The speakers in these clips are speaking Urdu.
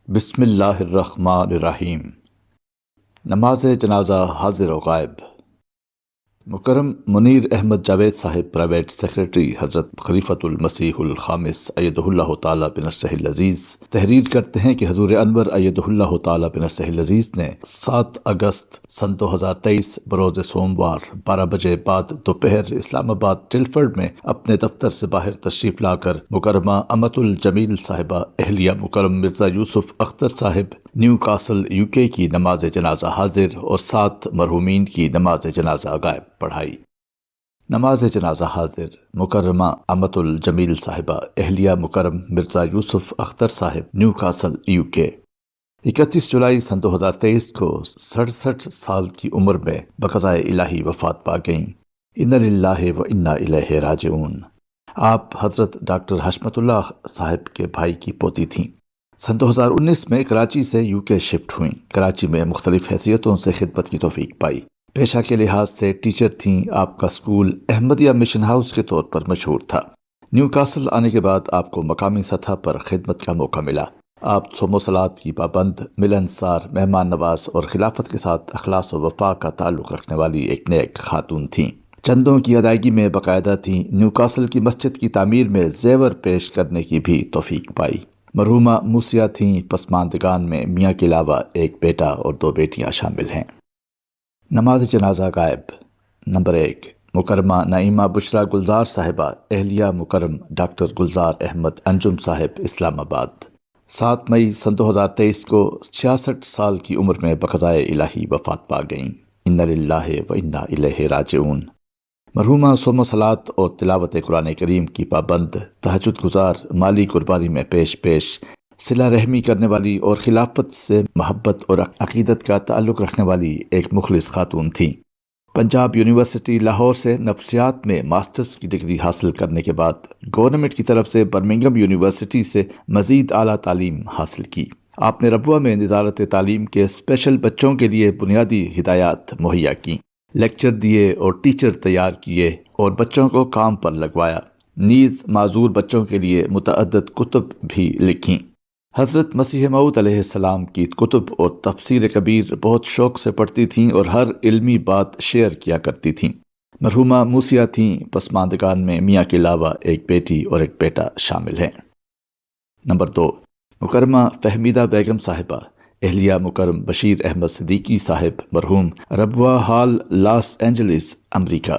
بسم اللہ الرحمن الرحیم۔ نماز جنازہ حاضر و غائب۔ مکرم منیر احمد جاوید صاحب پرائیویٹ سیکریٹری حضرت خلیفۃ المسیح الخامس ایدہ اللہ تعالیٰ بنصرہ العزیز تحریر کرتے ہیں کہ حضور انور ایدہ اللہ تعالیٰ بنصرہ العزیز نے 7 اگست سن 2023 بروز سوموار 12 بجے بعد دوپہر اسلام آباد ٹلفرڈ میں اپنے دفتر سے باہر تشریف لا کر مکرمہ امت الجمیل صاحبہ اہلیہ مکرم مرزا یوسف اختر صاحب نیو کاسل UK کی نماز جنازہ حاضر اور 7 مرحومین کی نماز جنازہ غائب پڑھائی۔ نماز جنازہ حاضر مکرمہ امت الجمیل صاحبہ اہلیہ مکرم مرزا یوسف اختر صاحب نیو کاسل UK 31 جولائی سن 2023 کو 67 سال کی عمر میں بقضائے الہی وفات پا گئیں۔ انا للہ و انا الیہ راجعون۔ آپ حضرت ڈاکٹر حشمت اللہ صاحب کے بھائی کی پوتی تھیں۔ سن 2019 میں کراچی سے UK شفٹ ہوئیں۔ کراچی میں مختلف حیثیتوں سے خدمت کی توفیق پائی۔ پیشہ کے لحاظ سے ٹیچر تھیں۔ آپ کا سکول احمدیہ مشن ہاؤس کے طور پر مشہور تھا۔ نیو کاسل آنے کے بعد آپ کو مقامی سطح پر خدمت کا موقع ملا۔ آپ صوم و صلات کی پابند، ملنسار، مہمان نواز اور خلافت کے ساتھ اخلاص و وفا کا تعلق رکھنے والی ایک نیک خاتون تھیں۔ چندوں کی ادائیگی میں باقاعدہ تھیں۔ نیو کاسل کی مسجد کی تعمیر میں زیور پیش کرنے کی بھی توفیق پائی۔ مرحومہ موسیہ تھیں۔ پسماندگان میں میاں کے علاوہ ایک بیٹا اور 2 بیٹیاں شامل ہیں۔ نماز جنازہ غائب۔ نمبر 1 مکرمہ نعیمہ بشرا گلزار صاحبہ اہلیہ مکرم ڈاکٹر گلزار احمد انجم صاحب اسلام آباد 7 مئی سن 2023 کو 66 سال کی عمر میں بقضائے الہی وفات پا گئیں۔ انا للہ و انا الیہ راجعون۔ مرحومہ صوم و صلات اور تلاوت قرآن کریم کی پابند، تہجد گزار، مالی قربانی میں پیش صلہ رحمی کرنے والی اور خلافت سے محبت اور عقیدت کا تعلق رکھنے والی ایک مخلص خاتون تھیں۔ پنجاب یونیورسٹی لاہور سے نفسیات میں ماسٹرز کی ڈگری حاصل کرنے کے بعد گورنمنٹ کی طرف سے برمنگھم یونیورسٹی سے مزید اعلیٰ تعلیم حاصل کی۔ آپ نے ربوہ میں نظارت تعلیم کے اسپیشل بچوں کے لیے بنیادی ہدایات مہیا کیں، لیکچر دیے اور ٹیچر تیار کیے اور بچوں کو کام پر لگوایا۔ نیز معذور بچوں کے لیے متعدد کتب بھی لکھیں۔ حضرت مسیح موعود علیہ السلام کی کتب اور تفسیر کبیر بہت شوق سے پڑھتی تھیں اور ہر علمی بات شیئر کیا کرتی تھیں۔ مرحومہ موسیہ تھیں۔ پسماندگان میں میاں کے علاوہ ایک بیٹی اور ایک بیٹا شامل ہیں۔ نمبر 2 مکرمہ فہمیدہ بیگم صاحبہ اہلیہ مکرم بشیر احمد صدیقی صاحب مرحوم ربوہ ہال لاس اینجلس امریکہ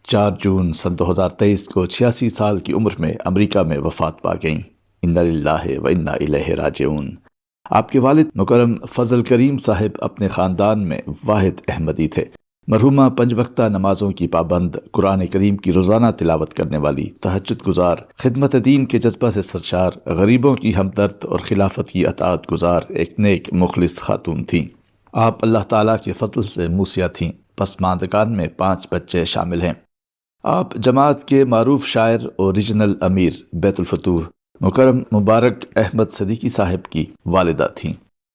4 جون سن 2023 کو 86 سال کی عمر میں امریکہ میں وفات پا گئیں۔ انا للہ و انا الیہ راجعون۔ آپ کے والد مکرم فضل کریم صاحب اپنے خاندان میں واحد احمدی تھے۔ مرحومہ 5 وقتہ نمازوں کی پابند، قرآن کریم کی روزانہ تلاوت کرنے والی، تہجد گزار، خدمت دین کے جذبہ سے سرشار، غریبوں کی ہمدرد اور خلافت کی اطاعت گزار ایک نیک مخلص خاتون تھیں۔ آپ اللہ تعالیٰ کے فضل سے موسیہ تھیں۔ پسماندگان میں 5 بچے شامل ہیں۔ آپ جماعت کے معروف شاعر اور ریجنل امیر بیت الفتوح مکرم مبارک احمد صدیقی صاحب کی والدہ تھیں۔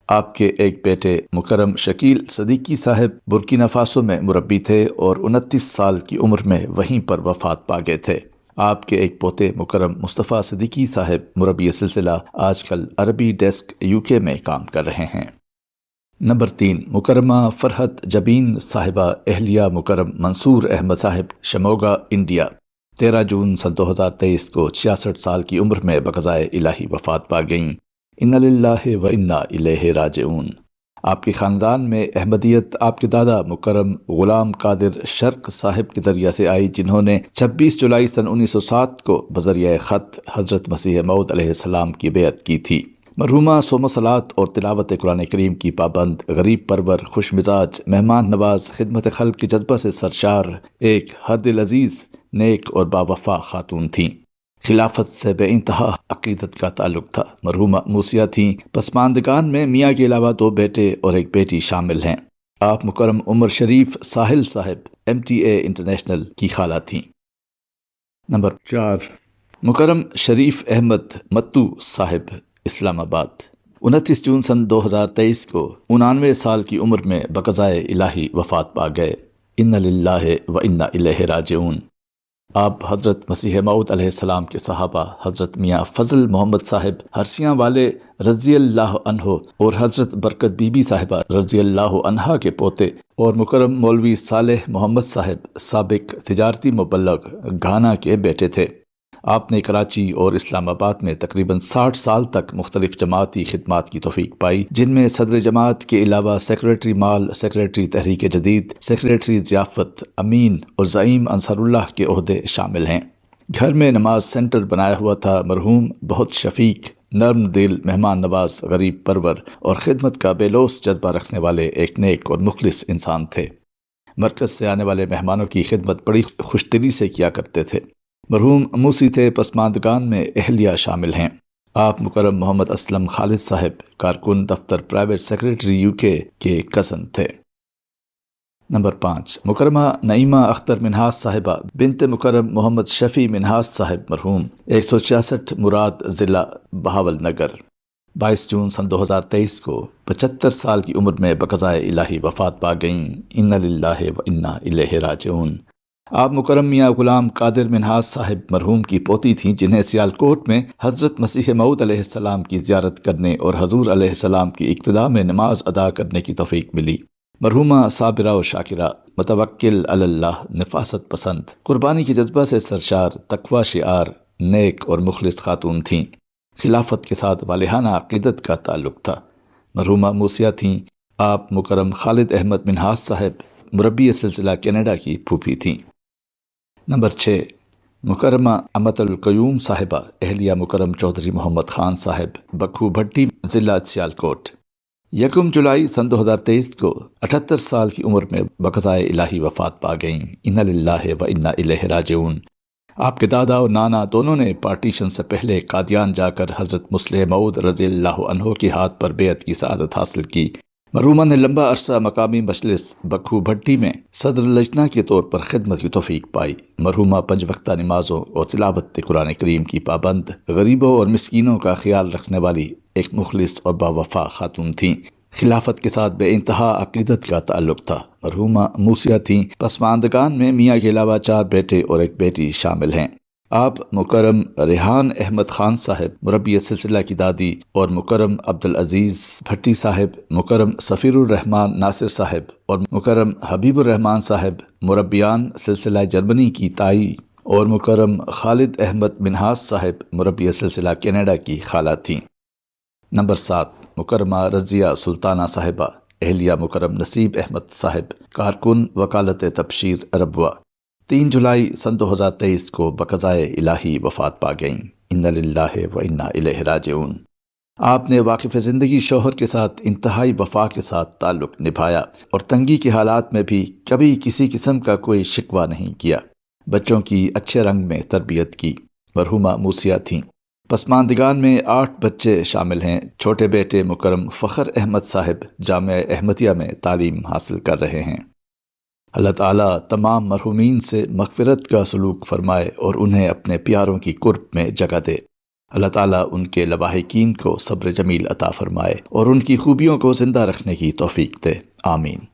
آپ کے ایک بیٹے مکرم شکیل صدیقی صاحب برکینا فاسو میں مربی تھے اور 29 سال کی عمر میں وہیں پر وفات پا گئے تھے۔ آپ کے ایک پوتے مکرم مصطفیٰ صدیقی صاحب مربی سلسلہ آج کل عربی ڈیسک UK میں کام کر رہے ہیں۔ نمبر 3 مکرمہ فرحت جبین صاحبہ اہلیہ مکرم منصور احمد صاحب شموگا انڈیا 13 جون سن 2023 کو 66 سال کی عمر میں بقضائے الہی وفات پا گئیں۔ انا للہ و انا الیہ راجعون۔ آپ کے خاندان میں احمدیت آپ کے دادا مکرم غلام قادر شرق صاحب کے ذریعہ سے آئی، جنہوں نے 26 جولائی سن 1907 کو بذریعہ خط حضرت مسیح موعود علیہ السلام کی بیعت کی تھی۔ مرحومہ صوم و صلات اور تلاوت قرآن کریم کی پابند، غریب پرور، خوش مزاج، مہمان نواز، خدمت خلق کے جذبہ سے سرشار ایک ہر دل عزیز، نیک اور باوفا خاتون تھیں۔ خلافت سے بے انتہا عقیدت کا تعلق تھا۔ مرحومہ موسیہ تھیں۔ پسماندگان میں میاں کے علاوہ 2 بیٹے اور ایک بیٹی شامل ہیں۔ آپ مکرم عمر شریف ساحل صاحب MTA انٹرنیشنل کی خالہ تھیں۔ نمبر 4 مکرم شریف احمد متو صاحب اسلام آباد 29 جون سن 2023 کو 99 سال کی عمر میں بقضائے الہی وفات پا گئے۔ انا للہ و انا الیہ راجعون۔ آپ حضرت مسیح موعود علیہ السلام کے صحابہ حضرت میاں فضل محمد صاحب ہرسیاں والے رضی اللہ عنہ اور حضرت برکت بی بی صاحبہ رضی اللہ عنہا کے پوتے اور مکرم مولوی صالح محمد صاحب سابق تجارتی مبلغ گھانا کے بیٹے تھے۔ آپ نے کراچی اور اسلام آباد میں تقریباً 60 سال تک مختلف جماعتی خدمات کی توفیق پائی، جن میں صدر جماعت کے علاوہ سیکریٹری مال، سیکریٹری تحریک جدید، سیکریٹری ضیافت، امین اور زعیم انصار اللہ کے عہدے شامل ہیں۔ گھر میں نماز سینٹر بنایا ہوا تھا۔ مرحوم بہت شفیق، نرم دل، مہمان نواز، غریب پرور اور خدمت کا بے لوث جذبہ رکھنے والے ایک نیک اور مخلص انسان تھے۔ مرکز سے آنے والے مہمانوں کی خدمت بڑی خوش دلی سے کیا کرتے تھے۔ مرحوم موسی تھے۔ پسماندگان میں اہلیہ شامل ہیں۔ آپ مکرم محمد اسلم خالد صاحب کارکن دفتر پرائیویٹ سیکریٹری یو کے کزن تھے۔ نمبر 5، مکرمہ نعیمہ اختر منہاس صاحبہ بنت مکرم محمد شفیع منہاس صاحب مرحوم 166 مراد ضلع بہاول نگر 22 جون سن 2023 کو 75 سال کی عمر میں بقضائے الہی وفات پا گئیں۔ انا للہ و انا الیہ راجعون۔ آپ مکرم میاں غلام قادر منہاس صاحب مرحوم کی پوتی تھیں، جنہیں سیالکوٹ میں حضرت مسیح موعود علیہ السلام کی زیارت کرنے اور حضور علیہ السلام کی اقتداء میں نماز ادا کرنے کی توفیق ملی۔ مرحومہ صابرہ و شاکرہ، متوکل علی اللہ، نفاست پسند، قربانی کے جذبہ سے سرشار، تقوی شعار، نیک اور مخلص خاتون تھیں۔ خلافت کے ساتھ والہانہ عقیدت کا تعلق تھا۔ مرحومہ موسیہ تھیں۔ آپ مکرم خالد احمد منہاس صاحب مربی سلسلہ کینیڈا کی پھوپھی تھیں۔ نمبر 6، مکرمہ امت القیوم صاحبہ اہلیہ مکرم چودھری محمد خان صاحب بکھو بھٹی ضلع سیالکوٹ 1 جولائی سن 2023 کو 78 سال کی عمر میں بقضائے الہی وفات پا گئیں۔ انا للہ و انا الیہ راجعون۔ آپ کے دادا اور نانا دونوں نے پارٹیشن سے پہلے قادیان جا کر حضرت مسیح موعود رضی اللہ عنہ کے ہاتھ پر بیعت کی سعادت حاصل کی۔ مرحومہ نے لمبا عرصہ مقامی مجلس بکھو بھٹی میں صدر لجنہ کے طور پر خدمت کی توفیق پائی۔ مرحومہ 5 وقتہ نمازوں اور تلاوت قرآن کریم کی پابند، غریبوں اور مسکینوں کا خیال رکھنے والی ایک مخلص اور باوفا خاتون تھیں۔ خلافت کے ساتھ بے انتہا عقیدت کا تعلق تھا۔ مرحومہ موسیہ تھیں۔ پسماندگان میں میاں کے علاوہ 4 بیٹے اور ایک بیٹی شامل ہیں۔ آپ مکرم ریحان احمد خان صاحب مربی سلسلہ کی دادی اور مکرم عبدالعزیز بھٹی صاحب، مکرم سفیر الرحمان ناصر صاحب اور مکرم حبیب الرحمان صاحب مربیان سلسلہ جرمنی کی تائی اور مکرم خالد احمد منہاس صاحب مربی سلسلہ کینیڈا کی خالہ تھیں۔ نمبر 7، مکرمہ رضیہ سلطانہ صاحبہ اہلیہ مکرم نصیب احمد صاحب کارکن وکالت تبشیر ربوہ 3 جولائی سن 2023 کو بقضائے الہی وفات پا گئیں۔ انا للہ و انا الیہ راجعون۔ آپ نے واقف زندگی شوہر کے ساتھ انتہائی وفا کے ساتھ تعلق نبھایا اور تنگی کے حالات میں بھی کبھی کسی قسم کا کوئی شکوہ نہیں کیا۔ بچوں کی اچھے رنگ میں تربیت کی۔ مرحومہ موسیہ تھیں۔ پسماندگان میں 8 بچے شامل ہیں۔ چھوٹے بیٹے مکرم فخر احمد صاحب جامعہ احمدیہ میں تعلیم حاصل کر رہے ہیں۔ اللہ تعالیٰ تمام مرحومین سے مغفرت کا سلوک فرمائے اور انہیں اپنے پیاروں کی قرب میں جگہ دے۔ اللہ تعالیٰ ان کے لواحقین کو صبر جمیل عطا فرمائے اور ان کی خوبیوں کو زندہ رکھنے کی توفیق دے، آمین۔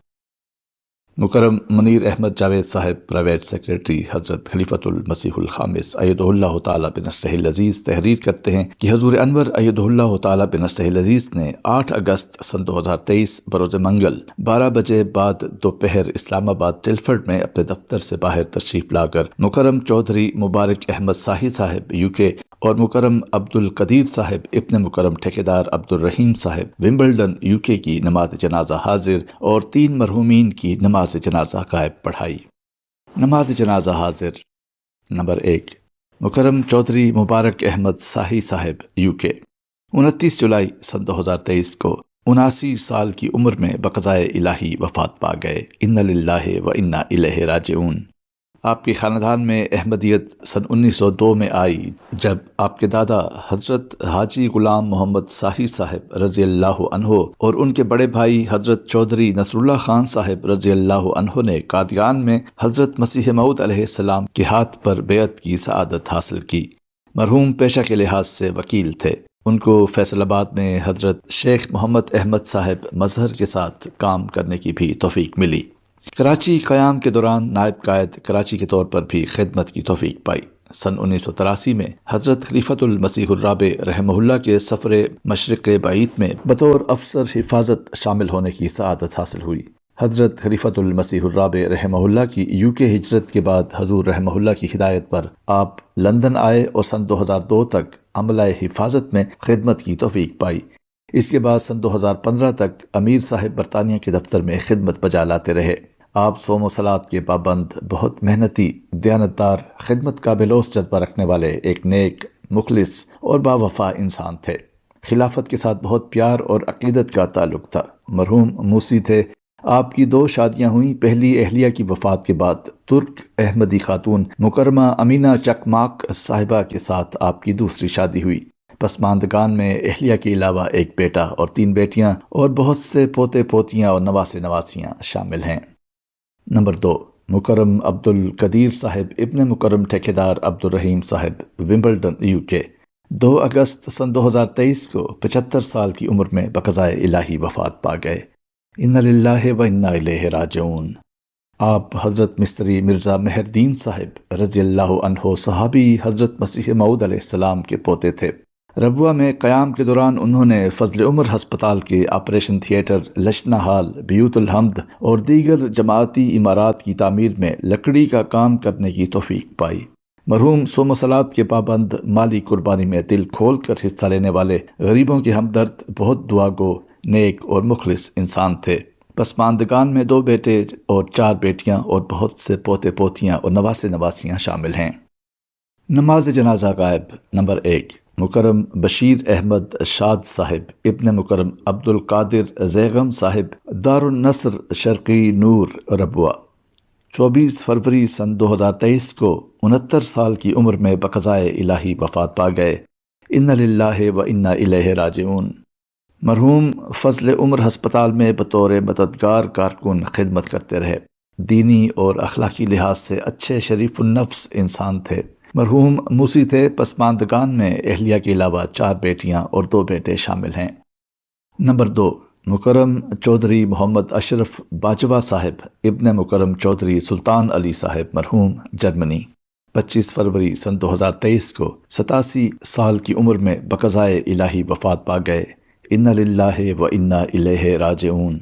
مکرم منیر احمد جاوید صاحب پرائیویٹ سیکریٹری حضرت خلیفۃ المسیح الخامس ایدہ اللہ تعالیٰ بنصرہ العزیز تحریر کرتے ہیں کہ حضور انور ایدہ اللہ تعالیٰ بنصرہ العزیز نے 8 اگست سن 2023 بروز منگل 12 بجے بعد دوپہر اسلام آباد ٹلفرڈ میں اپنے دفتر سے باہر تشریف لا کر مکرم چودھری مبارک احمد صاحی صاحب UK اور مکرم عبد القدیر صاحب ابن مکرم ٹھیکیدار عبد الرحیم صاحب ومبلڈن UK کی نماز جنازہ حاضر اور 3 مرحومین کی نماز جنازہ غائب پڑھائی۔ نماز جنازہ حاضر۔ نمبر 1، مکرم چودھری مبارک احمد صاحی صاحب UK 29 جولائی سن 2023 کو 79 سال کی عمر میں بقضائے الہی وفات پا گئے۔ انا للہ و انا الیہ راجعون۔ آپ کے خاندان میں احمدیت سن 1902 میں آئی جب آپ کے دادا حضرت حاجی غلام محمد صاحی صاحب رضی اللہ عنہ اور ان کے بڑے بھائی حضرت چودھری نصر اللہ خان صاحب رضی اللہ عنہ نے قادیان میں حضرت مسیح موعود علیہ السلام کے ہاتھ پر بیعت کی سعادت حاصل کی۔ مرحوم پیشہ کے لحاظ سے وکیل تھے۔ ان کو فیصل آباد میں حضرت شیخ محمد احمد صاحب مظہر کے ساتھ کام کرنے کی بھی توفیق ملی۔ کراچی قیام کے دوران نائب قائد کراچی کے طور پر بھی خدمت کی توفیق پائی۔ سن 1983 میں حضرت خلیفۃ المسیح الرابع رحمہ اللہ کے سفر مشرق بعید میں بطور افسر حفاظت شامل ہونے کی سعادت حاصل ہوئی۔ حضرت خلیفۃ المسیح الرابع رحمہ اللہ کی UK ہجرت کے بعد حضور رحمہ اللہ کی ہدایت پر آپ لندن آئے اور سن 2002 تک عملہ حفاظت میں خدمت کی توفیق پائی۔ اس کے بعد سن 2015 تک امیر صاحب برطانیہ کے دفتر میں خدمت بجا لاتے رہے۔ آپ صوم و صلات کے پابند، بہت محنتی، دیانتدار، خدمت کا بلوث جذبہ رکھنے والے ایک نیک، مخلص اور باوفا انسان تھے۔ خلافت کے ساتھ بہت پیار اور عقیدت کا تعلق تھا۔ مرحوم موسی تھے۔ آپ کی 2 شادیاں ہوئیں۔ پہلی اہلیہ کی وفات کے بعد ترک احمدی خاتون مکرمہ امینہ چکماک صاحبہ کے ساتھ آپ کی دوسری شادی ہوئی۔ پسماندگان میں اہلیہ کے علاوہ ایک بیٹا اور 3 بیٹیاں اور بہت سے پوتے پوتیاں اور نواسے نواسیاں شامل ہیں۔ نمبر 2، مکرم عبد القدیر صاحب ابن مکرم ٹھیکیدار عبد الرحیم صاحب، ومبلڈن UK۔ 2 اگست سن 2023 کو 75 سال کی عمر میں بقضائے الہی وفات پا گئے۔ انا للہ و انا الیہ راجعون۔ آپ حضرت مستری مرزا مہر الدین صاحب رضی اللہ عنہ صحابی حضرت مسیح موعود علیہ السلام کے پوتے تھے۔ ربوہ میں قیام کے دوران انہوں نے فضل عمر ہسپتال کے آپریشن تھیٹر، لجنہ ہال، بیوت الحمد اور دیگر جماعتی عمارات کی تعمیر میں لکڑی کا کام کرنے کی توفیق پائی۔ مرحوم صوم و صلات کے پابند، مالی قربانی میں دل کھول کر حصہ لینے والے، غریبوں کے ہمدرد، بہت دعا گو، نیک اور مخلص انسان تھے۔ پسماندگان میں 2 بیٹے اور 4 بیٹیاں اور بہت سے پوتے پوتیاں اور نواسے نواسیاں شامل ہیں۔ نماز جنازہ غائب۔ نمبر 1، مکرم بشیر احمد شاد صاحب ابن مکرم عبد القادر زیغم صاحب، دار النصر شرقی نور، ربوہ۔ 24 فروری سن 2023 کو 69 سال کی عمر میں بقضائے الہی وفات پا گئے۔ انا للہ و انا الیہ راجعون۔ مرحوم فضل عمر ہسپتال میں بطور مددگار کارکن خدمت کرتے رہے۔ دینی اور اخلاقی لحاظ سے اچھے، شریف النفس انسان تھے۔ مرحوم موسی تھے۔ پسماندگان میں اہلیہ کے علاوہ 4 بیٹیاں اور 2 بیٹے شامل ہیں۔ نمبر 2، مکرم چودھری محمد اشرف باجوہ صاحب ابن مکرم چودھری سلطان علی صاحب، مرحوم، جرمنی۔ 25 فروری سن 2023 کو 87 سال کی عمر میں بقضائے الہی وفات پا گئے۔ انا للہ و انا الیہ راجعون۔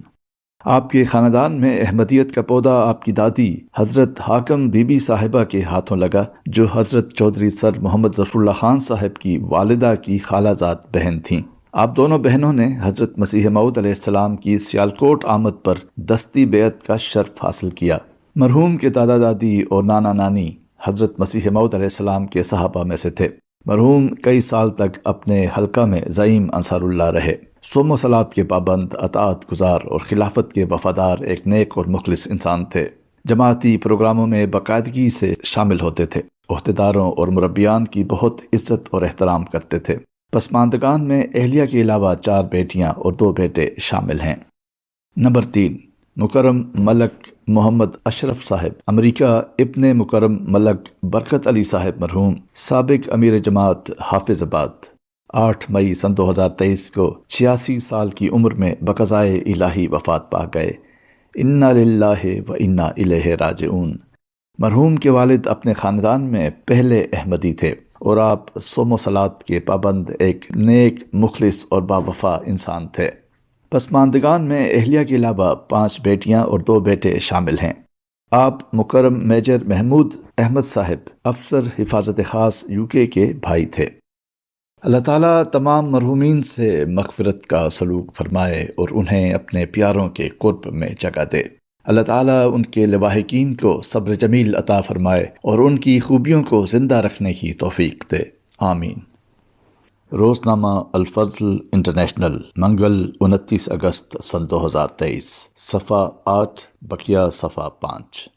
آپ کے خاندان میں احمدیت کا پودا آپ کی دادی حضرت حاکم بی بی صاحبہ کے ہاتھوں لگا، جو حضرت چودھری سر محمد ظفر اللہ خان صاحب کی والدہ کی خالہ زاد بہن تھیں۔ آپ دونوں بہنوں نے حضرت مسیح موعود علیہ السلام کی سیالکوٹ آمد پر دستی بیعت کا شرف حاصل کیا۔ مرحوم کے دادا دادی اور نانا نانی حضرت مسیح موعود علیہ السلام کے صحابہ میں سے تھے۔ مرحوم کئی سال تک اپنے حلقہ میں زعیم انصار اللہ رہے۔ صوم و صلات کے پابند، اطاعت گزار اور خلافت کے وفادار ایک نیک اور مخلص انسان تھے۔ جماعتی پروگراموں میں باقاعدگی سے شامل ہوتے تھے۔ عہدیداروں اور مربیان کی بہت عزت اور احترام کرتے تھے۔ پسماندگان میں اہلیہ کے علاوہ 4 بیٹیاں اور 2 بیٹے شامل ہیں۔ نمبر 3، مکرم ملک محمد اشرف صاحب امریکہ ابن مکرم ملک برکت علی صاحب، مرحوم، سابق امیر جماعت، حافظ آباد۔ 8 مئی سن 2023 کو 86 سال کی عمر میں بقضائے الہی وفات پا گئے۔ انا للہ و انا الیہ راجعون۔ مرحوم کے والد اپنے خاندان میں پہلے احمدی تھے اور آپ صوم و صلات کے پابند ایک نیک، مخلص اور باوفا انسان تھے۔ پسماندگان میں اہلیہ کے علاوہ 5 بیٹیاں اور 2 بیٹے شامل ہیں۔ آپ مکرم میجر محمود احمد صاحب افسر حفاظت خاص UK کے بھائی تھے۔ اللہ تعالیٰ تمام مرحومین سے مغفرت کا سلوک فرمائے اور انہیں اپنے پیاروں کے قرب میں جگہ دے۔ اللہ تعالیٰ ان کے لواحقین کو صبر جمیل عطا فرمائے اور ان کی خوبیوں کو زندہ رکھنے کی توفیق دے، آمین۔ روزنامہ الفضل انٹرنیشنل، منگل 29 اگست سن 2023، صفحہ 8، بقیہ صفحہ 5۔